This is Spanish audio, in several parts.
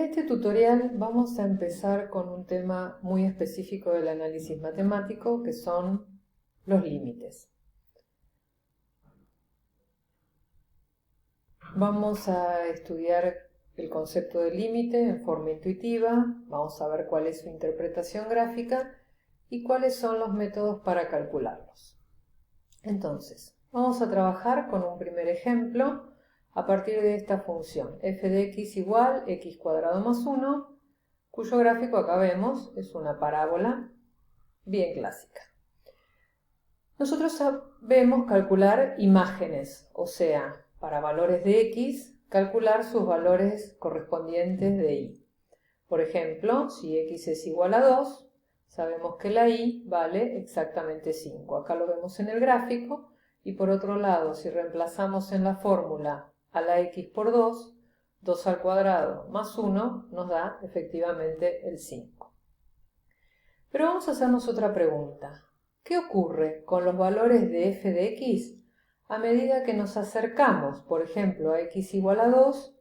En este tutorial vamos a empezar con un tema muy específico del análisis matemático, que son los límites. Vamos a estudiar el concepto de límite en forma intuitiva, vamos a ver cuál es su interpretación gráfica y cuáles son los métodos para calcularlos. Entonces, vamos a trabajar con un primer ejemplo a partir de esta función f de x igual x cuadrado más 1, cuyo gráfico acá vemos es una parábola bien clásica. Nosotros sabemos calcular imágenes, o sea, para valores de x, calcular sus valores correspondientes de y. Por ejemplo, si x es igual a 2, sabemos que la y vale exactamente 5. Acá lo vemos en el gráfico. Y por otro lado, si reemplazamos en la fórmula a la x por 2, 2 al cuadrado más 1 nos da efectivamente el 5. Pero vamos a hacernos otra pregunta. ¿Qué ocurre con los valores de f de x a medida que nos acercamos, por ejemplo, a x igual a 2,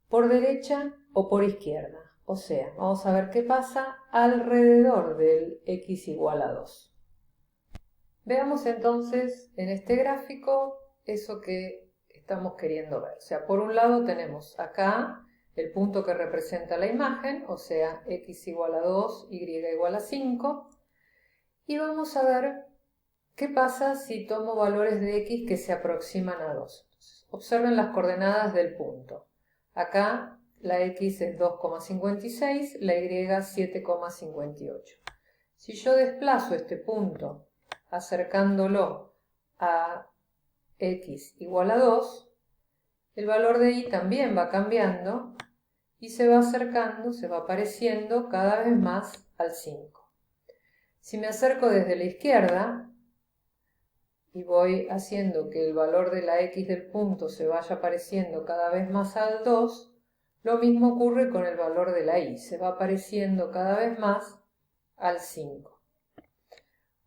por derecha o por izquierda? O sea, vamos a ver qué pasa alrededor del x igual a 2. Veamos entonces en este gráfico eso que estamos queriendo ver. O sea, por un lado tenemos acá el punto que representa la imagen, o sea, x igual a 2, y igual a 5. Y vamos a ver qué pasa si tomo valores de x que se aproximan a 2. Entonces, observen las coordenadas del punto. Acá la x es 2,56, la y 7,58. Si yo desplazo este punto acercándolo a x igual a 2, el valor de y también va cambiando y se va acercando, se va pareciendo cada vez más al 5. Si me acerco desde la izquierda y voy haciendo que el valor de la x del punto se vaya pareciendo cada vez más al 2, lo mismo ocurre con el valor de la y, se va pareciendo cada vez más al 5.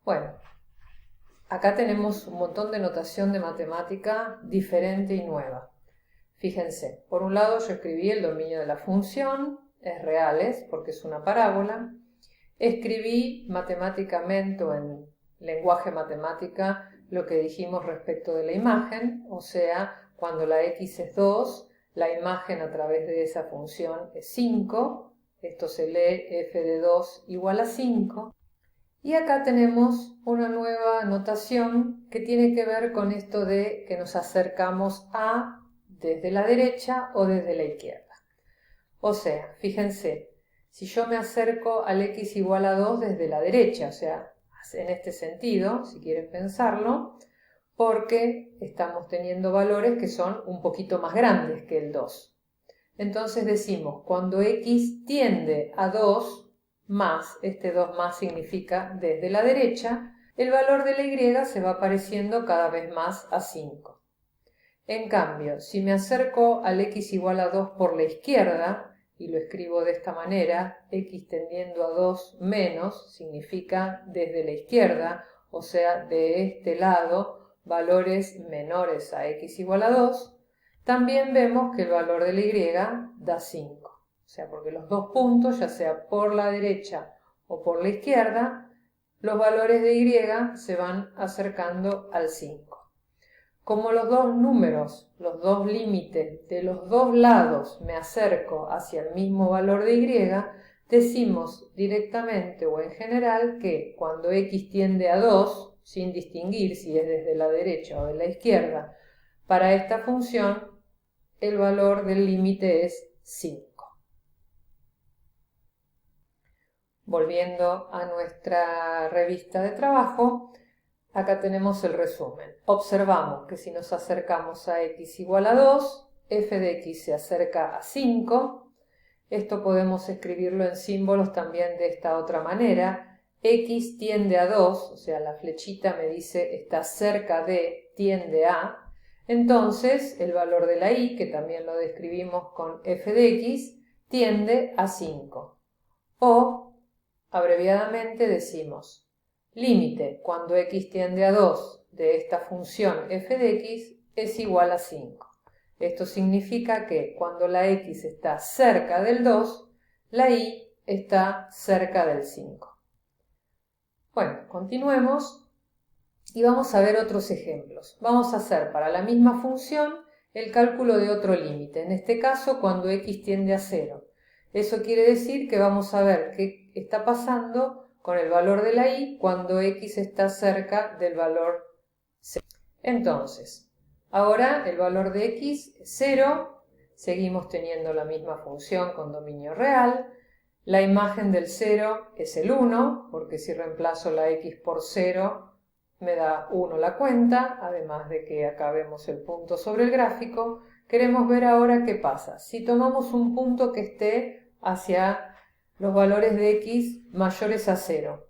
Bueno, acá tenemos un montón de notación de matemática diferente y nueva. Fíjense, por un lado yo escribí el dominio de la función, es reales porque es una parábola. Escribí matemáticamente o en lenguaje matemática lo que dijimos respecto de la imagen, o sea, cuando la x es 2, la imagen a través de esa función es 5. Esto se lee f de 2 igual a 5. Y acá tenemos una nueva notación que tiene que ver con esto de que nos acercamos a desde la derecha o desde la izquierda. O sea, fíjense, si yo me acerco al x igual a 2 desde la derecha, o sea, en este sentido, si quieren pensarlo, porque estamos teniendo valores que son un poquito más grandes que el 2. Entonces decimos, cuando x tiende a 2, más, este 2 más significa desde la derecha, el valor de la y se va pareciendo cada vez más a 5. En cambio, si me acerco al x igual a 2 por la izquierda, y lo escribo de esta manera, x tendiendo a 2 menos, significa desde la izquierda, o sea, de este lado, valores menores a x igual a 2, también vemos que el valor de la y da 5. O sea, porque los dos puntos, ya sea por la derecha o por la izquierda, los valores de y se van acercando al 5. Como los dos números, los dos límites de los dos lados me acerco hacia el mismo valor de y, decimos directamente o en general que cuando x tiende a 2, sin distinguir si es desde la derecha o de la izquierda, para esta función el valor del límite es 5. Volviendo a nuestra revista de trabajo, acá tenemos el resumen. Observamos que si nos acercamos a x igual a 2, f de x se acerca a 5. Esto podemos escribirlo en símbolos también de esta otra manera. X tiende a 2, o sea, la flechita me dice está cerca de, tiende a. Entonces, el valor de la y, que también lo describimos con f de x, tiende a 5. O, abreviadamente decimos, límite cuando x tiende a 2 de esta función f de x es igual a 5. Esto significa que cuando la x está cerca del 2, la y está cerca del 5. Bueno, continuemos y vamos a ver otros ejemplos. Vamos a hacer para la misma función el cálculo de otro límite, en este caso cuando x tiende a 0. Eso quiere decir que vamos a ver qué está pasando con el valor de la y cuando x está cerca del valor 0. Entonces, ahora el valor de x es 0, seguimos teniendo la misma función con dominio real, la imagen del 0 es el 1, porque si reemplazo la x por 0 me da 1 la cuenta, además de que acá vemos el punto sobre el gráfico. Queremos ver ahora qué pasa. Si tomamos un punto que esté hacia los valores de x mayores a 0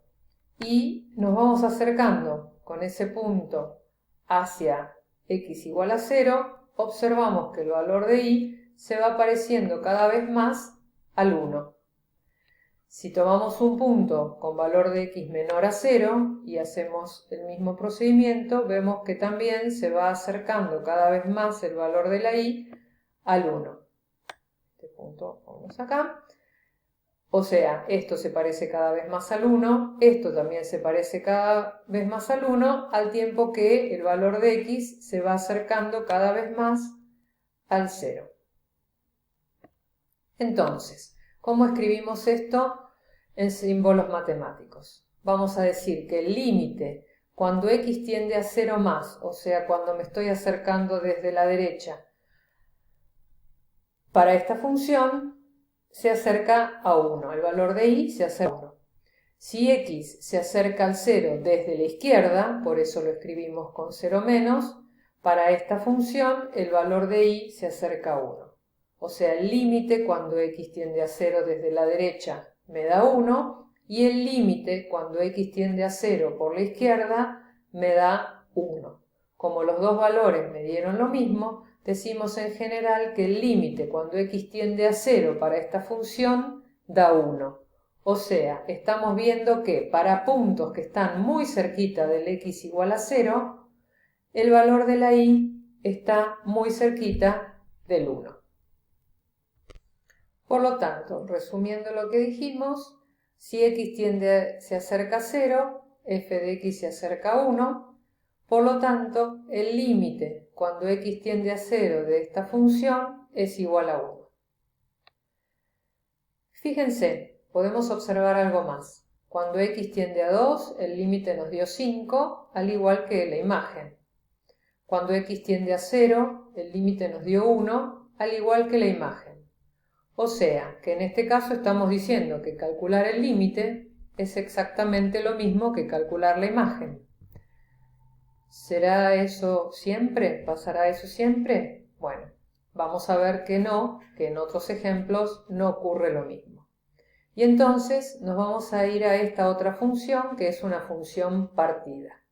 y nos vamos acercando con ese punto hacia x igual a 0, observamos que el valor de y se va pareciendo cada vez más al 1. Si tomamos un punto con valor de x menor a 0 y hacemos el mismo procedimiento, vemos que también se va acercando cada vez más el valor de la y al 1. Este punto vamos acá. O sea, esto se parece cada vez más al 1, esto también se parece cada vez más al 1, al tiempo que el valor de x se va acercando cada vez más al 0. Entonces, ¿cómo escribimos esto en símbolos matemáticos? Vamos a decir que el límite cuando x tiende a 0 más, o sea, cuando me estoy acercando desde la derecha, para esta función se acerca a 1, el valor de y se acerca a 1. Si x se acerca al 0 desde la izquierda, por eso lo escribimos con 0 menos, para esta función el valor de y se acerca a 1. O sea, el límite cuando x tiende a 0 desde la derecha me da 1 y el límite cuando x tiende a 0 por la izquierda me da 1. Como los dos valores me dieron lo mismo, decimos en general que el límite cuando x tiende a 0 para esta función da 1. O sea, estamos viendo que para puntos que están muy cerquita del x igual a 0, el valor de la y está muy cerquita del 1. Por lo tanto, resumiendo lo que dijimos, si x se acerca a 0, f de x se acerca a 1, por lo tanto, el límite cuando x tiende a 0 de esta función es igual a 1. Fíjense, podemos observar algo más. Cuando x tiende a 2, el límite nos dio 5, al igual que la imagen. Cuando x tiende a 0, el límite nos dio 1, al igual que la imagen. O sea, que en este caso estamos diciendo que calcular el límite es exactamente lo mismo que calcular la imagen. ¿Será eso siempre? ¿Pasará eso siempre? Bueno, vamos a ver que no, que en otros ejemplos no ocurre lo mismo. Y entonces nos vamos a ir a esta otra función, que es una función partida,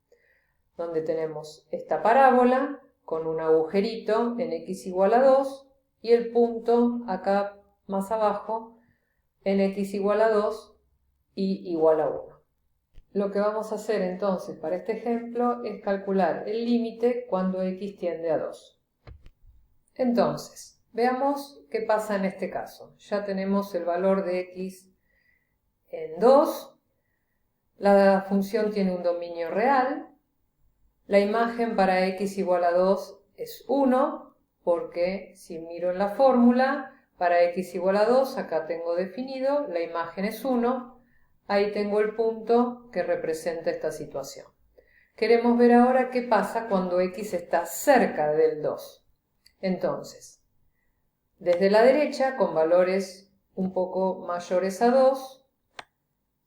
donde tenemos esta parábola con un agujerito en x igual a 2 y el punto acá más abajo en x igual a 2 y igual a 1. Lo que vamos a hacer entonces para este ejemplo es calcular el límite cuando x tiende a 2. Entonces, veamos qué pasa en este caso. Ya tenemos el valor de x en 2, la función tiene un dominio real, la imagen para x igual a 2 es 1, porque si miro en la fórmula, para x igual a 2, acá tengo definido, la imagen es 1, ahí tengo el punto que representa esta situación. Queremos ver ahora qué pasa cuando x está cerca del 2. Entonces, desde la derecha, con valores un poco mayores a 2,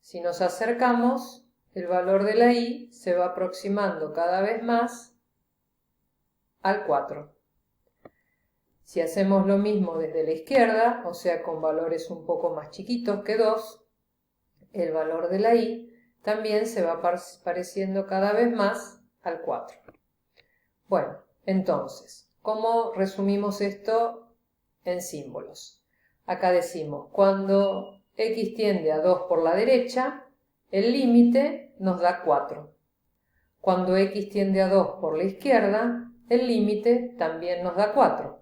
si nos acercamos, el valor de la y se va aproximando cada vez más al 4. Si hacemos lo mismo desde la izquierda, o sea con valores un poco más chiquitos que 2, el valor de la y también se va pareciendo cada vez más al 4. Bueno, entonces, ¿cómo resumimos esto en símbolos? Acá decimos, cuando x tiende a 2 por la derecha, el límite nos da 4. Cuando x tiende a 2 por la izquierda, el límite también nos da 4.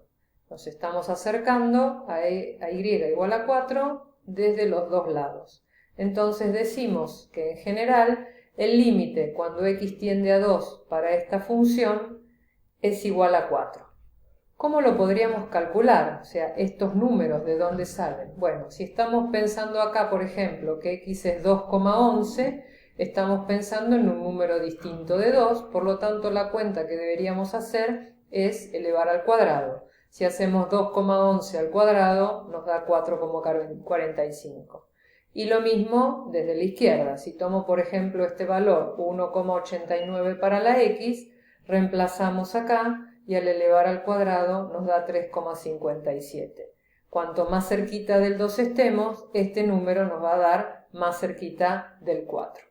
Nos estamos acercando a y igual a 4 desde los dos lados. Entonces decimos que en general el límite cuando x tiende a 2 para esta función es igual a 4. ¿Cómo lo podríamos calcular? O sea, estos números, ¿de dónde salen? Bueno, si estamos pensando acá, por ejemplo, que x es 2,11, estamos pensando en un número distinto de 2, por lo tanto la cuenta que deberíamos hacer es elevar al cuadrado. Si hacemos 2,11 al cuadrado, nos da 4,45. Y lo mismo desde la izquierda. Si tomo, por ejemplo, este valor 1,89 para la x, reemplazamos acá y al elevar al cuadrado nos da 3,57. Cuanto más cerquita del 2 estemos, este número nos va a dar más cerquita del 4.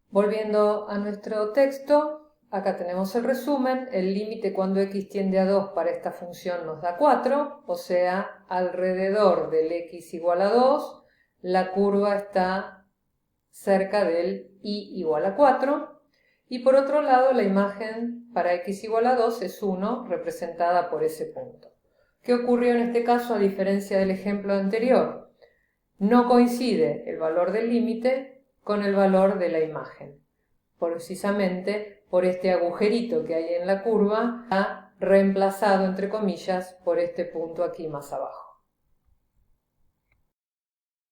Volviendo a nuestro texto, acá tenemos el resumen. El límite cuando x tiende a 2 para esta función nos da 4, o sea, alrededor del x igual a 2, la curva está cerca del y igual a 4. Y por otro lado, la imagen para x igual a 2 es 1, representada por ese punto. ¿Qué ocurrió en este caso a diferencia del ejemplo anterior? No coincide el valor del límite con el valor de la imagen. Precisamente por este agujerito que hay en la curva, está reemplazado, entre comillas, por este punto aquí más abajo.